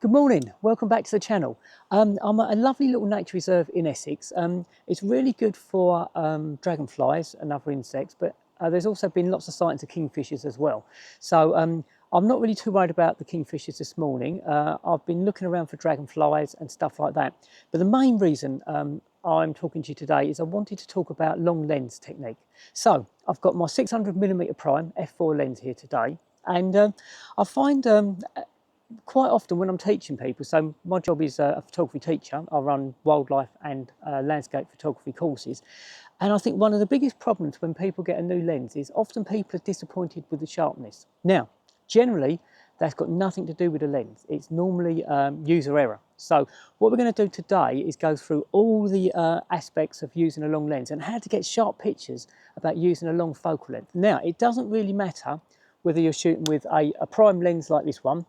Good morning, welcome back to the channel. I'm at a lovely little nature reserve in Essex. It's really good for dragonflies and other insects, but there's also been lots of sightings of kingfishers as well. So I'm not really too worried about the kingfishers this morning. I've been looking around for dragonflies and stuff like that. But the main reason I'm talking to you today is I wanted to talk about long lens technique. So I've got my 600mm prime f4 lens here today, and I find quite often when I'm teaching people, so my job is a photography teacher. I run wildlife and landscape photography courses. And I think one of the biggest problems when people get a new lens is often people are disappointed with the sharpness. Now, generally, that's got nothing to do with the lens. It's normally user error. So what we're going to do today is go through all the aspects of using a long lens and how to get sharp pictures about using a long focal length. Now, it doesn't really matter whether you're shooting with a prime lens like this one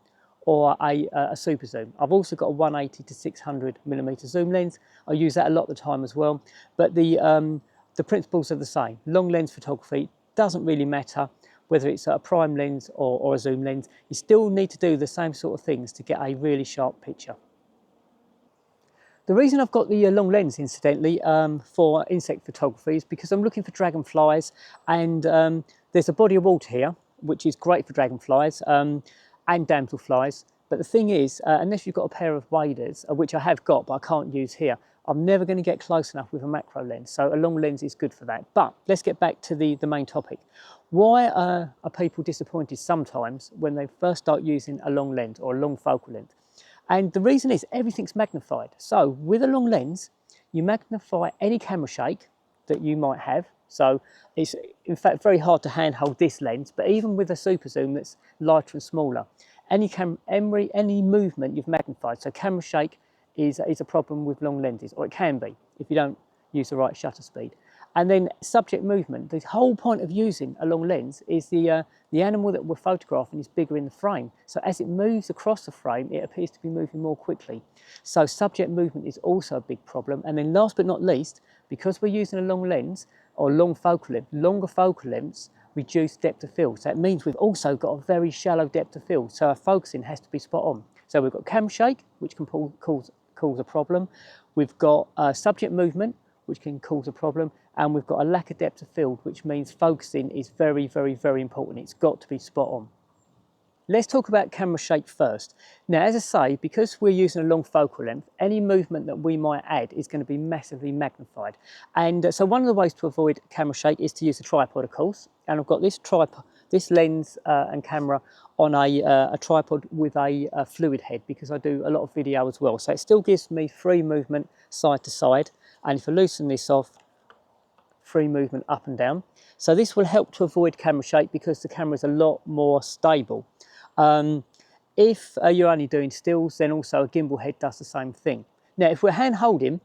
or a super zoom. I've also got a 180 to 600mm zoom lens. I use that a lot of the time as well. But the principles are the same. Long lens photography doesn't really matter whether it's a prime lens or a zoom lens. You still need to do the same sort of things to get a really sharp picture. The reason I've got the long lens, incidentally, for insect photography is because I'm looking for dragonflies, and there's a body of water here, which is great for dragonflies and damselflies. But the thing is, unless you've got a pair of waders, which I have got, but I can't use here, I'm never going to get close enough with a macro lens. So a long lens is good for that. But let's get back to the main topic. Why are people disappointed sometimes when they first start using a long lens or a long focal length? And the reason is everything's magnified. So with a long lens, you magnify any camera shake that you might have. So it's in fact very hard to handhold this lens, but even with a super zoom that's lighter and smaller, any movement you've magnified. So camera shake is a problem with long lenses, or it can be if you don't use the right shutter speed. And then subject movement. The whole point of using a long lens is the animal that we're photographing is bigger in the frame. So as it moves across the frame, it appears to be moving more quickly. So subject movement is also a big problem. And then last but not least, because we're using a long lens or long focal length, longer focal lengths reduce depth of field. So it means we've also got a very shallow depth of field. So our focusing has to be spot on. So we've got camera shake, which can cause a problem. We've got subject movement, which can cause a problem, and we've got a lack of depth of field, which means focusing is very, very, very important. It's got to be spot on. Let's talk about camera shake first. Now, as I say, because we're using a long focal length, any movement that we might add is going to be massively magnified. And so one of the ways to avoid camera shake is to use a tripod, of course. And I've got this lens and camera on a tripod with a fluid head, because I do a lot of video as well. So it still gives me free movement side to side. And if I loosen this off, free movement up and down. So this will help to avoid camera shake because the camera is a lot more stable. If you're only doing stills, then also a gimbal head does the same thing. Now, if we're hand holding,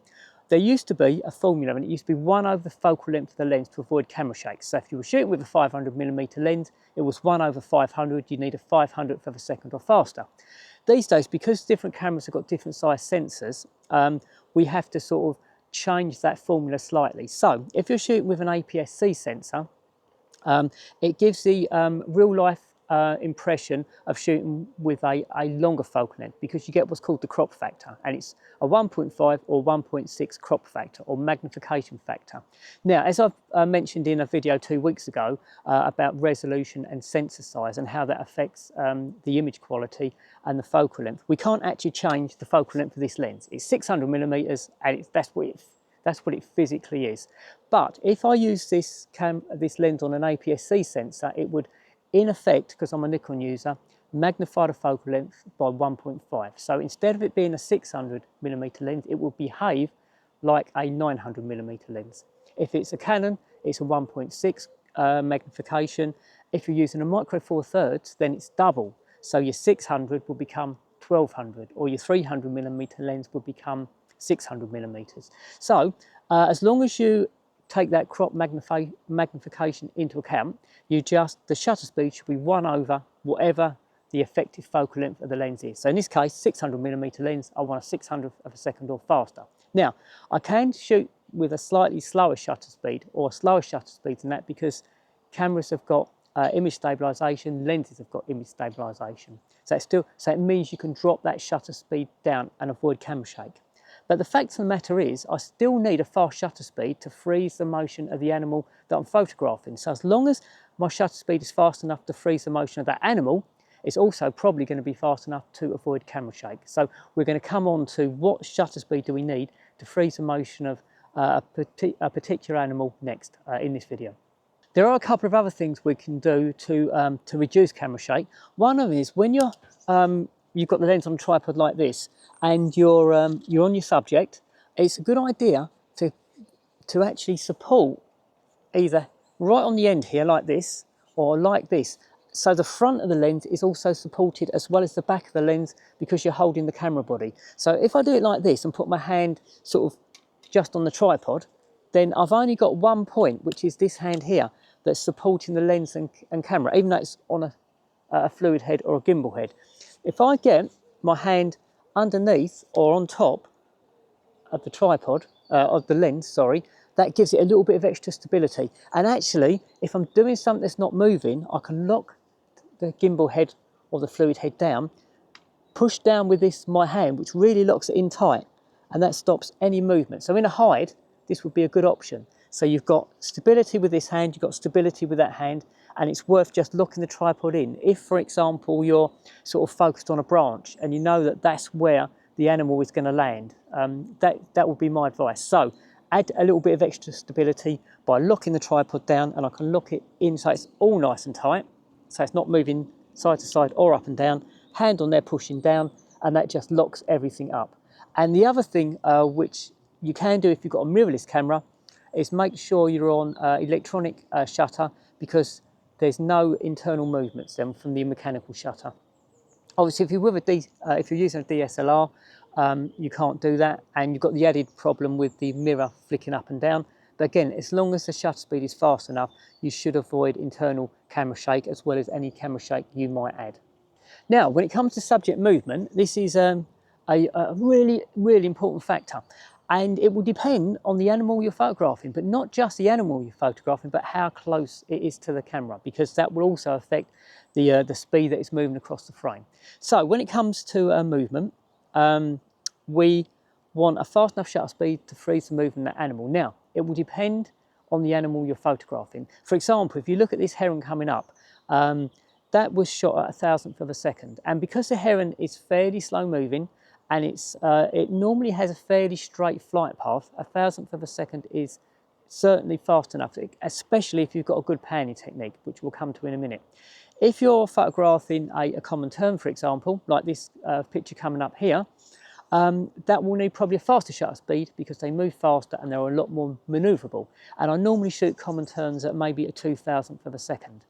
there used to be a formula, and it used to be 1 over the focal length of the lens to avoid camera shake. So if you were shooting with a 500mm lens, it was 1 over 500. You need a 500th of a second or faster. These days, because different cameras have got different size sensors, we have to sort of change that formula slightly. So if you're shooting with an APS-C sensor, it gives the real life impression of shooting with a longer focal length, because you get what's called the crop factor, and it's a 1.5 or 1.6 crop factor or magnification factor. Now, as I've mentioned in a video 2 weeks ago about resolution and sensor size and how that affects the image quality and the focal length, we can't actually change the focal length of this lens. It's 600mm, and that's what it physically is. But if I use this lens on an APS-C sensor, it would, in effect, because I'm a Nikon user, magnify the focal length by 1.5. So instead of it being a 600mm lens, it will behave like a 900mm lens. If it's a Canon, it's a 1.6 magnification. If you're using a micro four thirds, then it's double. So your 600 will become 1200, or your 300mm lens will become 600mm. So as long as you take that crop magnification into account, the shutter speed should be 1 over whatever the effective focal length of the lens is. So in this case, 600mm lens, I want a 600th of a second or faster. Now, I can shoot with a slightly slower shutter speed or slower shutter speed than that, because cameras have got image stabilisation, lenses have got image stabilisation. So it means you can drop that shutter speed down and avoid camera shake. But the fact of the matter is, I still need a fast shutter speed to freeze the motion of the animal that I'm photographing. So as long as my shutter speed is fast enough to freeze the motion of that animal, it's also probably going to be fast enough to avoid camera shake. So we're going to come on to what shutter speed do we need to freeze the motion of a particular animal next in this video. There are a couple of other things we can do to reduce camera shake. One of them is when you've got the lens on a tripod like this and you're on your subject, it's a good idea to actually support either right on the end here like this or like this. So the front of the lens is also supported as well as the back of the lens because you're holding the camera body. So if I do it like this and put my hand sort of just on the tripod, then I've only got one point, which is this hand here, that's supporting the lens and camera, even though it's on a fluid head or a gimbal head. If I get my hand underneath or on top of the tripod, of the lens, sorry, that gives it a little bit of extra stability. And actually, if I'm doing something that's not moving, I can lock the gimbal head or the fluid head down, push down with this, my hand, which really locks it in tight, and that stops any movement. So in a hide, this would be a good option. So you've got stability with this hand, you've got stability with that hand, and it's worth just locking the tripod in. If, for example, you're sort of focused on a branch and you know that that's where the animal is going to land, that would be my advice. So add a little bit of extra stability by locking the tripod down, and I can lock it in so it's all nice and tight, so it's not moving side to side or up and down, hand on there pushing down, and that just locks everything up. And the other thing which you can do if you've got a mirrorless camera is make sure you're on electronic shutter, because there's no internal movements then from the mechanical shutter. Obviously, if you're using a DSLR, you can't do that, and you've got the added problem with the mirror flicking up and down. But again, as long as the shutter speed is fast enough, you should avoid internal camera shake as well as any camera shake you might add. Now, when it comes to subject movement, this is a really, really important factor. And it will depend on the animal you're photographing, but not just the animal you're photographing, but how close it is to the camera, because that will also affect the speed that it's moving across the frame. So when it comes to movement, we want a fast enough shutter speed to freeze the movement of that animal. Now, it will depend on the animal you're photographing. For example, if you look at this heron coming up, that was shot at 1,000th of a second. And because the heron is fairly slow moving, and it normally has a fairly straight flight path, 1,000th of a second is certainly fast enough, especially if you've got a good panning technique, which we'll come to in a minute. If you're photographing a common tern, for example, like this picture coming up here, that will need probably a faster shutter speed because they move faster and they're a lot more manoeuvrable. And I normally shoot common terns at maybe a 2,000th of a second.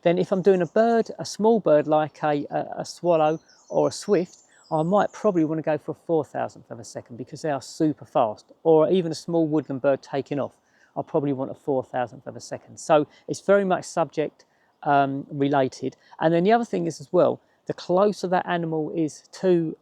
Then if I'm doing a bird, a small bird like a swallow or a swift, I might probably want to go for a 4,000th of a second because they are super fast. Or even a small woodland bird taking off, I'll probably want a 4,000th of a second. So it's very much subject related. And then the other thing is as well, the closer that animal is to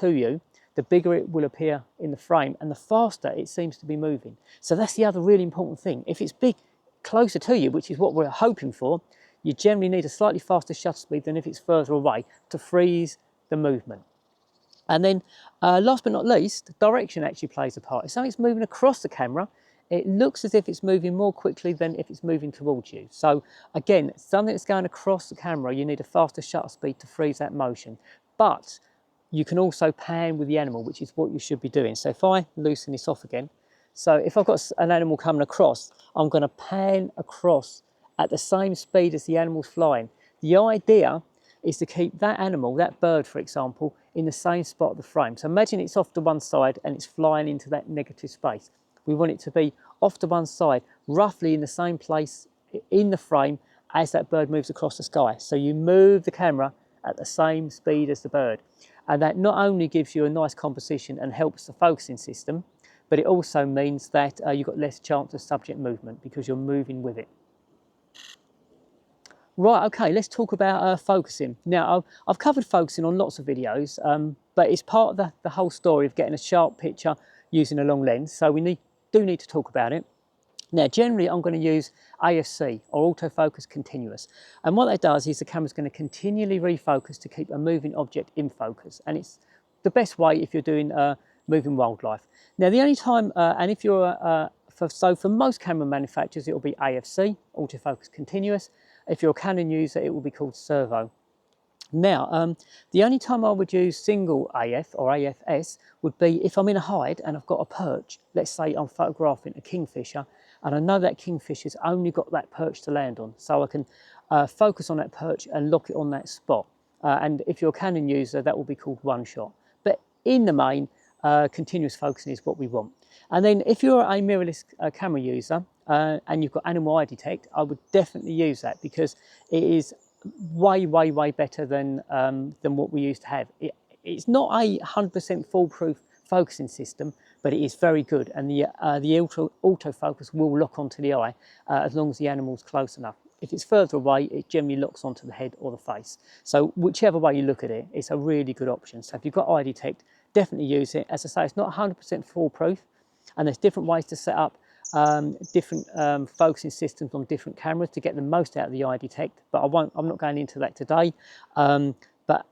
you, the bigger it will appear in the frame and the faster it seems to be moving. So that's the other really important thing. If it's big, closer to you, which is what we're hoping for, you generally need a slightly faster shutter speed than if it's further away to freeze the movement. And then last but not least, direction actually plays a part. If something's moving across the camera, it looks as if it's moving more quickly than if it's moving towards you. So again, something that's going across the camera, you need a faster shutter speed to freeze that motion. But you can also pan with the animal, which is what you should be doing. So if I loosen this off again, so if I've got an animal coming across, I'm going to pan across at the same speed as the animal's flying. The idea is to keep that animal, that bird for example, in the same spot of the frame. So imagine it's off to one side and it's flying into that negative space. We want it to be off to one side, roughly in the same place in the frame as that bird moves across the sky. So you move the camera at the same speed as the bird. And that not only gives you a nice composition and helps the focusing system, but it also means that you've got less chance of subject movement because you're moving with it. Right, okay, let's talk about focusing. Now, I've covered focusing on lots of videos, but it's part of the whole story of getting a sharp picture using a long lens, so we do need to talk about it. Now, generally, I'm going to use AFC, or autofocus continuous. And what that does is the camera's going to continually refocus to keep a moving object in focus. And it's the best way if you're doing moving wildlife. Now, the only time, and if you're, for most camera manufacturers, it will be AFC, autofocus continuous. If you're a Canon user, it will be called servo. Now, the only time I would use single AF or AFS would be if I'm in a hide and I've got a perch. Let's say I'm photographing a kingfisher and I know that kingfisher's only got that perch to land on. So I can focus on that perch and lock it on that spot. And if you're a Canon user, that will be called one shot. But in the main, continuous focusing is what we want. And then if you're a mirrorless camera user and you've got animal eye detect, I would definitely use that because it is way better than what we used to have. It's not a 100% foolproof focusing system, but it is very good, and the autofocus will lock onto the eye as long as the animal's close enough. If it's further away, it generally locks onto the head or the face. So whichever way you look at it, it's a really good option. So if you've got eye detect, definitely use it. As I say, it's not 100% foolproof, and there's different ways to set up different focusing systems on different cameras to get the most out of the eye detect, but I'm not going into that today. But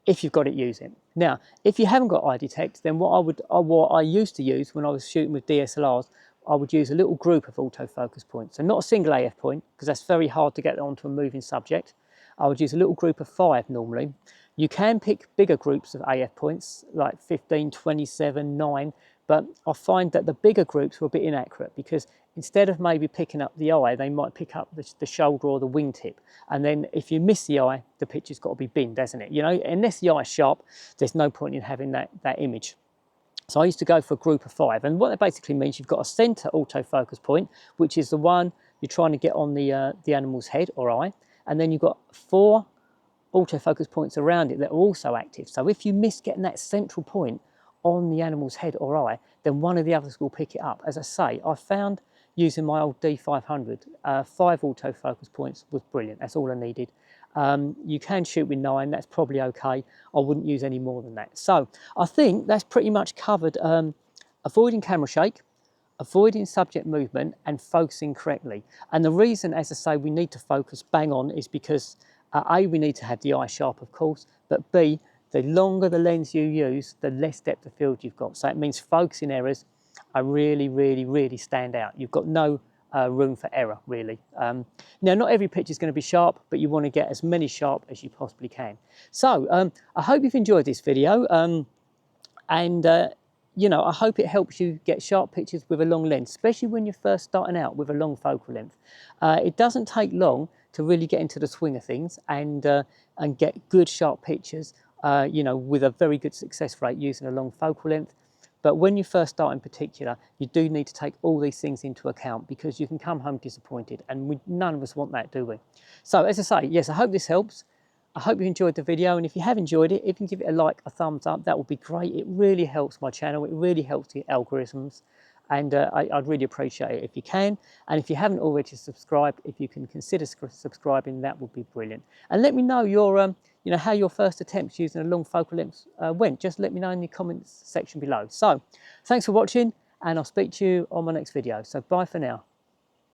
if you've got it, use it. Now, if you haven't got eye detect, then what I used to use when I was shooting with DSLRs, I would use a little group of autofocus points. So not a single AF point, because that's very hard to get onto a moving subject. I would use a little group of 5 normally. You can pick bigger groups of AF points, like 15, 27, 9, but I find that the bigger groups were a bit inaccurate because instead of maybe picking up the eye, they might pick up the shoulder or the wingtip. And then if you miss the eye, the picture's got to be binned, hasn't it? You know, unless the eye's sharp, there's no point in having that image. So I used to go for a group of 5. And what that basically means, you've got a center autofocus point, which is the one you're trying to get on the animal's head or eye. And then you've got 4 autofocus points around it that are also active. So if you miss getting that central point on the animal's head or eye, then one of the others will pick it up. As I say, I found using my old D500, 5 autofocus points was brilliant. That's all I needed. You can shoot with 9, that's probably okay. I wouldn't use any more than that. So I think that's pretty much covered avoiding camera shake, avoiding subject movement and focusing correctly. And the reason, as I say, we need to focus bang on is because A, we need to have the eye sharp, of course, but B, the longer the lens you use, the less depth of field you've got. So it means focusing errors are really stand out. You've got no room for error, really. Now, not every picture is going to be sharp, but you want to get as many sharp as you possibly can. So I hope you've enjoyed this video. You know, I hope it helps you get sharp pictures with a long lens, especially when you're first starting out with a long focal length. It doesn't take long to really get into the swing of things and get good sharp pictures, you know, with a very good success rate using a long focal length. But when you first start in particular, you do need to take all these things into account because you can come home disappointed, and none of us want that, do we? So as I say, yes, I hope this helps. I hope you enjoyed the video, and if you have enjoyed it, if you can give it a like, a thumbs up, that would be great. It really helps my channel. It really helps the algorithms, and I'd really appreciate it if you can. And if you haven't already subscribed, if you can consider subscribing, that would be brilliant. And let me know your, you know, how your first attempts using a long focal length went. Just let me know in the comments section below. So, thanks for watching, and I'll speak to you on my next video. So, bye for now.